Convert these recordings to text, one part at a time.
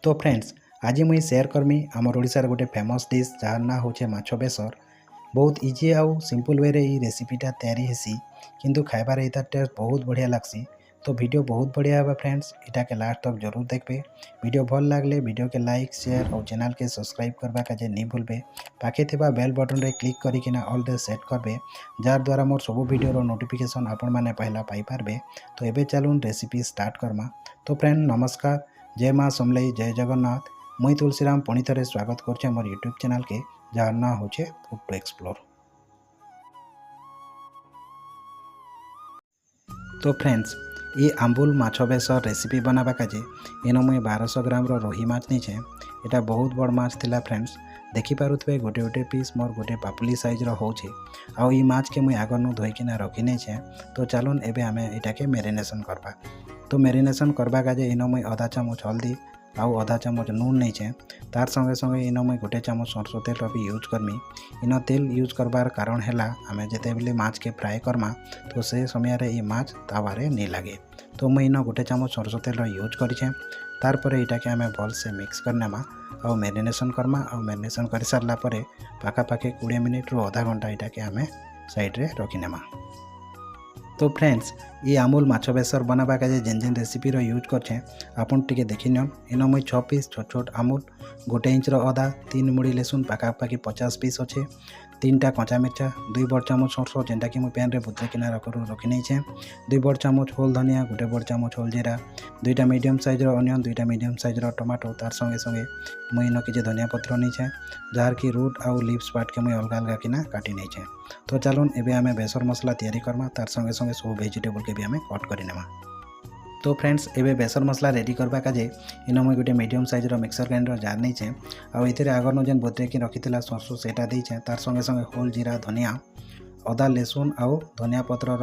तो फ्रेंड्स आज मुई शेयर करमी आमर ओडिशार गोटे फेमस डिश जार ना होचे माछ बेसर। बहुत इजी आउ सिंपल वे रे ई रेसिपीटा तैयारी हेसी किंतु खाइबार एटा टेस्ट बहुत बढ़िया लागसी। तो वीडियो बहुत बढ़िया है फ्रेंड्स, इटा के लास्ट तक जरूर देखबे। वीडियो भल लागले वीडियो के लाइक शेयर और चैनल के सब्सक्राइब करबा काजे नहीं भूलबे। पाखे थिबा बेल बटन रे क्लिक करिकिना ऑल रे सेट करबे, जार द्वारा मोर सब वीडियो रो नोटिफिकेशन आपण माने पहला पाई पारबे। तो एबे चलून रेसिपी स्टार्ट करमा। तो फ्रेंड नमस्कार, जय माँ समलई, जय जगन्नाथ। मुई तुलसीराम पुणी थे स्वागत करछे मोर यूट्यूब चैनल के, जार ना होचे फूड टू एक्सप्लोर। तो फ्रेंड्स ये आंबुल माछ बेसर रेसिपी बनाबा काजे इन मुई 1200 ग्राम रोही माछ नीचे। यहाँ बहुत बड़ माछ थिला फ्रेंड्स, देखिपे गोटे गोटे पीस मोर गोटे पापुली साइज होचे। आउ ई माछ के मुई आगर धोईकिना रखी नहीं। तो चलून एबे आमे इटा के मेरिनेशन करबा। तो मेरिनेशन करबा काजे इन मुई आधा चामच हल्दी आउ आधा चामच नून नहीं। तार संगे संगे इन मुई गोटे चामच सरसों तेल भी यूज करमी। इन तेल यूज करबार कारण है आमे जेते बेले माछ के फ्राए करमा तो से समय रे ई माछ तावारे नहीं लगे। तो मुई इन गोटे चामच सरसों तेल यूज करिछे। तार परे इटा के आमे भल से मिक्स करनेमा और मेरिनेशन करमा। और मेरिनेशन कर सारला परे पाखापाखि 20 मिनिट रु आधा घंटा इटा के आमे साइड रे रखिनेमा। तो फ्रेंड्स ये आमूल माछ बेसर बनाबा काजे जेन जेन रेसिपी यूज करछे आपन टिके देखि नियन। इन मुई 6 पीस छोट छोट आमूल, 1 इंच अदा, 3 मुड़ी लेसुन पाखापाखि 50 पीस अच्छे, 3टा कच्चा मिर्चा, 2 बड़ चामच सरसों जेनटा कि मुई पैन रे बुते किना रखी नहीं। 2 बड़ चामच होल धनिया, 1 बड़ चामच होल जीरा, 2टा मीडियम साइज अनियन, 2टा मीडियम साइज टमाटो। तार संगे संगे मुई इन किसी धनिया पत्र नहीं जार की रूट आउ लिव्स पार्ट के मुई अलग अलग किना काटी नहीं। तो चलून एबे आमे बेसर मसला तैयारी करमा। तार संगे संगे सब वेजिटेबल के भी आमे कट करि नेमा। तो फ्रेंड्स एबे बेसर मसला रेडी करबा काजे इन मुई गोटे medium size mixer grinder jar नहीं। आउ इथिरे आगर जेन बतरे कि रखिथिला सरसों सेटा देइछे। तार संगे संगे होल जीरा, धनिया, अदा, लेसुन आउ धनिया पत्र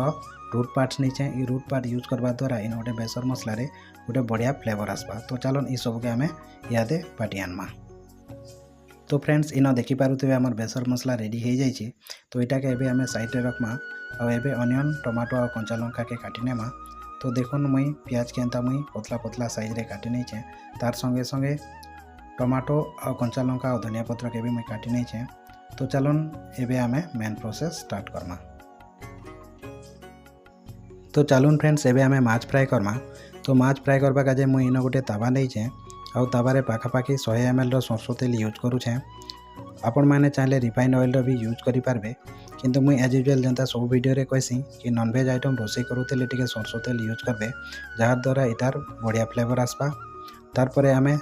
रूट पार्ट्स नहीं। ई रूट पार्ट यूज करबा द्वारा इन गोटे बेसर मसला रे गोटे बढ़िया फ्लेवर आसबा। तो चलन ई सब के आमे यादे पाटी आनमा। तो फ्रेंड्स इन देखि पारुथिबे हमर बेसर मसला रेडी हो जाइए। तो इटा के एबे आमे साइड रे रखमा। और एबे अनियन, टमाटो और कंचा लंका के काटी नेमा। तो देखुन मुई प्याज के एंता मुई पतला पतला साइज रे काटी नहीं। तार संगे संगे टमाटो और कंचा लंका और धनिया पत्र के भी मुई काटी नहीं। तो चलन एबे आमे मेन प्रोसेस स्टार्ट करमा। तो चलून फ्रेंड्स एबे आमे माछ फ्राए करमा। तो माछ फ्राए करबा काजे मुई इन गोटे तावा नहीं आउ तावारे पाखापाखि 100 ml सरसों तेल यूज करुछे। आपण माने चाहले रिफाइंड ऑयल भी यूज करि पारबे, किंतु मुई एज यूजुअल जनता सब वीडियो रे कहसी कि नॉनवेज आइटम रोसे करूथिले टिके सरसों तेल यूज करबे, जहाँ द्वारा इटार बढ़िया फ्लेवर आसबा। तार परे आमे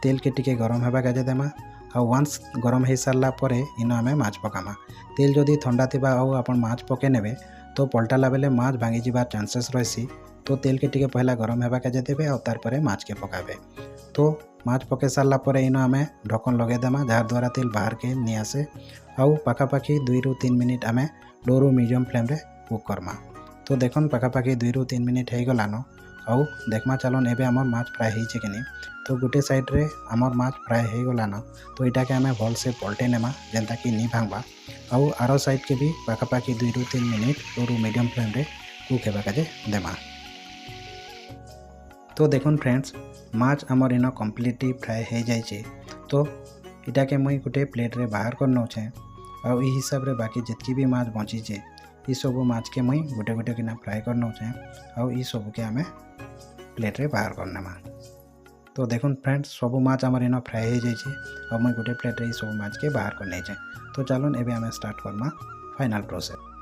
तेल के टिके गरम हेबा काजे देमा। आउ वंस गरम हो सारला परे इन आमे माछ पकामा। तेल जदि ठंडा थिबा आउ आपण माछ पके नेबे तो पलटाला बेले माछ भांगी जिबार चांसेस रहसी। तो तेल के टिके पहला गरम हेबा काजे देबे और तार परे माछ के पकाबे। तो माछ पके सारला परे इन आमे ढक्कन लगे देमा, जार द्वारा तेल बाहर के नहीं आसे। आउ पाखापाखि 2 रु 3 मिनिट आमे लो रु मीडियम फ्लेम रे कुक करमा। तो देखन पाखापाखि 2 रु 3 मिनिट हो गलान। आउ देखमा चलन एबे आमर माछ फ्राए होइछे कि नहीं। तो गोटे साइड रे आमर माछ फ्राए हो गलान। तो इटा के आमे भल से पलटे नेमा जेनता कि नहीं भांगबा। आउ आरो साइड के भी पाखापाखि 2 रु 3 मिनिट लो रु मीडियम फ्लेम रे कुक हेबा काजे देमा। तो देखुन फ्रेंड्स माछ आमर इन कम्प्लीटली फ्राए हो जाइए। तो इटा के मुई गोटे प्लेट रे बाहर कर नौछे। आउ ई हिसाब रे बाकी जितकी भी माछ बचीचे ई सब माछ के मुई गोटे गोटे किना फ्राए कर नौछे। आउ ई सब के आमे प्लेट रे बाहर कर नेमा। तो देखुन फ्रेंड्स सब माछ आमर इन फ्राए हो जाइए। और मुई गोटे प्लेट रे सब माछ के बाहर कर नहीं। तो चलन एबे आमे स्टार्ट करमा फाइनल प्रोसेस।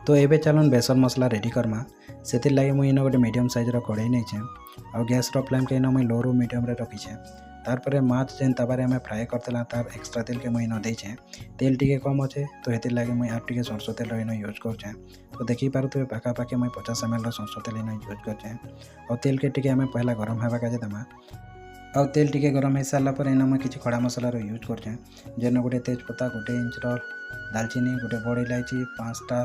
तो एबे चलन बेसन मसला रेडी करमा। सेतिर लागी मुई इन गोटे मीडियम साइज कड़ाई नहीं। और गैस फ्लेम के इन मुई लो रु मीडियम रे रखीछे। तार परे माछ जेन तावारे आमे फ्राए करतेला तार एक्स्ट्रा तेल के मुई इन देइछे। तेल टिके कम अच्छे तो हेतिर लागी मुई आर टिके सरसों तेल इन यूज करछे। तो देखि पारुथिबे पाखापाखि मुई 50 ml सरसों तेल इन यूज करछे। और तेल के टिके आमे पहला गरम हेबा काजे देमा। और तेल टिके गरम हो सारा पर इन मुई किछि खड़ा मसला यूज करछे। जेन गोटे तेजपत्ता, 1 इंच दालचीनी, गोटे बड़ इलायची, 5टा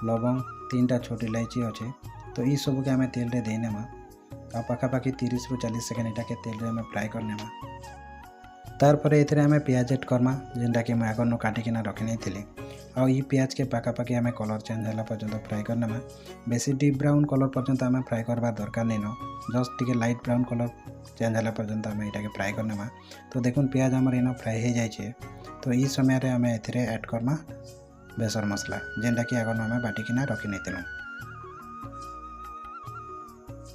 लवंग, 3टा छोट इलायची अच्छे। तो ये सब के आमे तेल रे दे नेमा। आ पाखापाखि 30 रु 40 सेकेंड इटा के तेल रे आमे फ्राए कर नेमा। तार परे एथिरे आमे प्याज ऐड करमा जेनटा कि मैं आगर काटिकिना रखी नहीं। आउ ये प्याज के पाखापाखि आम कलर चेंज होला पर्यंत फ्राए करनेमा। बेसी डीप ब्राउन कलर पर्यंत आम फ्राए करवा दरकार नहीं न, जस्ट टिके लाइट ब्राउन कलर चेंज होला पर्यंत आम यहाँ फ्राए करनेमा। तो देखुन प्याज आमर इन फ्राए हो जाए। तो ये समय आम ए ऐड करमा बेसर मसला जेनटा कि आगे आम बाटिकिना रखी नहीं।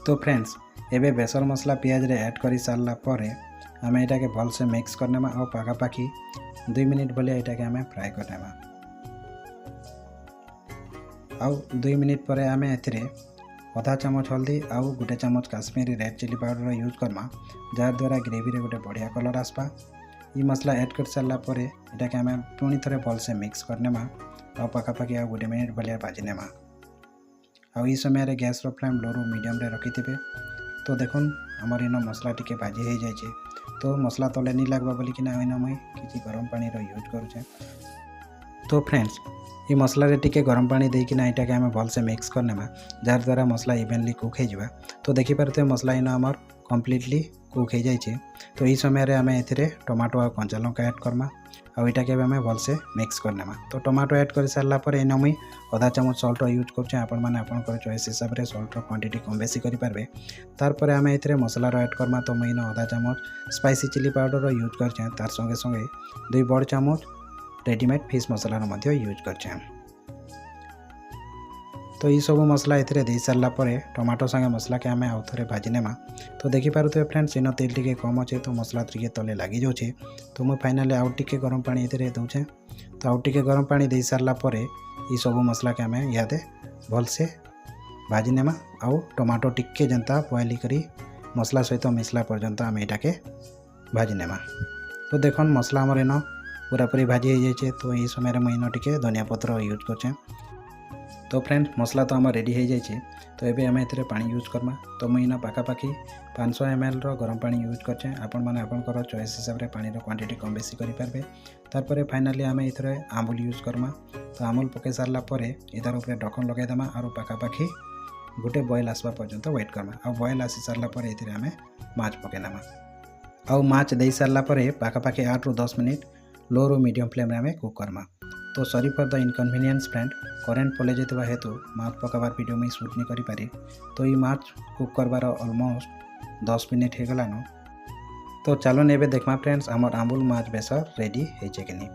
तो फ्रेंड्स एबे बेसर मसला प्याज रे ऐड कर सारा पर आम यहाँ के भलसे मिक्स करनेमा और पाखापाखि 2 मिनिट भाया यहाँ के आम फ्राए करनेमा। आउ 2 मिनिट पर आम ए आधा चामच हल्दी आउ 1 चामच Kashmiri red chilli powder use करमा, जार द्वारा ग्रेवी रे गोटे बढ़िया कलर आसपा। ये मसला ऐड कर सारा पर यहाँ के आम पुणी थे भलसे मिक्स करनेमा और पाखापाखि आ 1 मिनिट भाया भाजीनेमा। आउ ये समय गैस रो फ्लेम लो रु मीडियम रे रखिथे। तो देखुन आमर इन मसला टिके भाजी हो जाए। तो मसला तले नहीं लगवा बोलिकिना इन मुई किसी गरम पानी रो यूज करुचे। तो फ्रेंड्स ये मसला रे टिके गरम पानी देकिना यहाँ के आम भलसे मिक्स करनेमा, जार द्वारा मसला इवेनली कुक हो जाए। तो देखिपे मसला इन आमर कम्प्लीटली कुक हो जाए। तो ये समय आम ए टमाटो और कंचा लंका ऐड करमा और यहाँ के आम भलसे मिक्स करनेमा। तो टमाटो ऐड कर सारा पर इन मुई आधा चामच सल्ट यूज करुचे। आपण चॉइस हिसाब से सल्ट क्वांटिटी कम बेसी करेंगे। तार आम ए मसलार ऐड करमा। तो मुझे आधा चामच स्पाइसी चिली पाउडर यूज करछे, तार संगे संगे 2 बड़ चामच रेडीमेड फिश मसलार यूज करछे। तो ये सब मसला ए दे सारा पर टमाटो संगे मसला के आम आउ थे भाजीनेमा। तो देखिपे फ्रेंड्स इन तेल टिके कम अच्छे, तो मसला टिके तले लगी जाऊे। तो मुझे फाइनाली आउ टिके गरम पानी ए दूचे। तो आउ टिके गरम पानी दे सारा पर ये सब मसला के आम इहादे भलसे भाजीनेमा। आउ टमाटो टिके जनता बॉइल करी मसला सहित मिसला पर्यंत आम यहाँ के भाजीनेमा। तो देखन मसला आमर इन पूरा पूरी भाजी हो जाए। तो ये समय मुझे इन टिके धनिया पत्र यूज करछे। तो फ्रेंड्स मसला तो आम रेडी हो जाए। तो ये आम ए पानी यूज करमा। तो मुझे इन पाखापाखि 500 ml गरम पानी यूज करछे। आपण मैंने आपंकर चॉइस हिसाब से पानी क्वांटिटी कम बेसी करेंगे। तारपर फाइनाली आम ये आमूल यूज करमा। तो आमूल पके सारा पर इधर ऊपर ढक्कन लगेदेमा और पाखापाखि गोटे बॉयल आसवा पर्यंत वेट करमा। और बॉयल आसी सारा पर ये आम माछ पकेनेमा। आउ माछ दे सारा पर पाखापाखि 8 ରୁ 10 मिनिट लो रू मीडियम फ्लेम आम कुक करमा। तो sorry for the inconvenience friend, current पलि जाता हेतु माछ पकाबार वीडियो में शूट नहीं करि पारि। तो ये माछ कुक करवार ऑलमोस्ट 10 मिनिट हो गलान। तो चलो एबे देखमा फ्रेंड्स आमर आमूल माछ बेसर रेडी हो कि नहीं।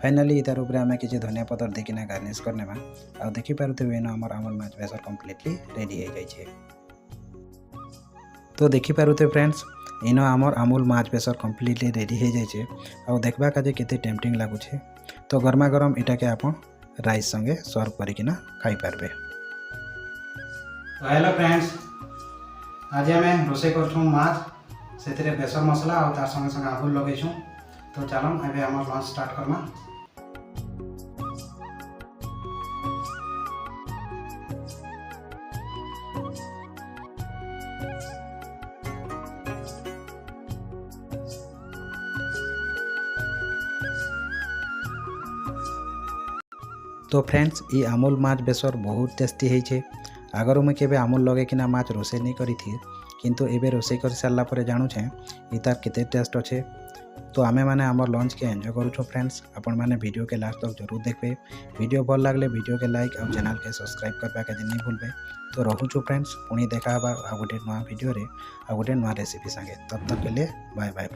फाइनाली इतार ऊपर आम किसी धनिया पतर देकिना गार्निश करनेमा। आ देखिपे इन आमर आमूल माछ बेसर कम्प्लीटली रेडी हो जाए। तो देखिपे फ्रेंड्स इन आमर आमूल माछ बेसर कम्प्लीटली रेडी हो जाए। आ देखबा काजे केते टेम्पटिंग लगुचे। तो गरमा गरम इटा के आप राइस संगे सर्व करिकिना खाई पारबे। तो हेलो फ्रेंड्स, आज आम रोसे करछुं माछ से बेसर मसला और तार संगे संगे आमूल लगेछुं। तो चलो एबे हमर लंच स्टार्ट करमा। तो फ्रेंड्स ये आमूल माछ बेसर बहुत टेस्टी है। आगर मुझे केबे आमूल लगे कि माछ रोसे नहीं करी थी, किंतु एबे रोसे कर सारा पर जानुछे ये तार केते टेस्ट अच्छे। तो आमे माने आमर लंच के एंजॉय करूँ फ्रेंड्स। आपण मैंने वीडियो के लास्ट तक जरूर देखबे। वीडियो भल लगले वीडियो के लाइक और चैनल के सब्सक्राइब करबा के नहीं भूलबे। तो रहूँ फ्रेंड्स, पुणी देखा आ गोटे नुआ वीडियो रे आ गोटे नुआ रेसिपी संगे। तब तक के लिए बाय बाय फ्रेंड्स।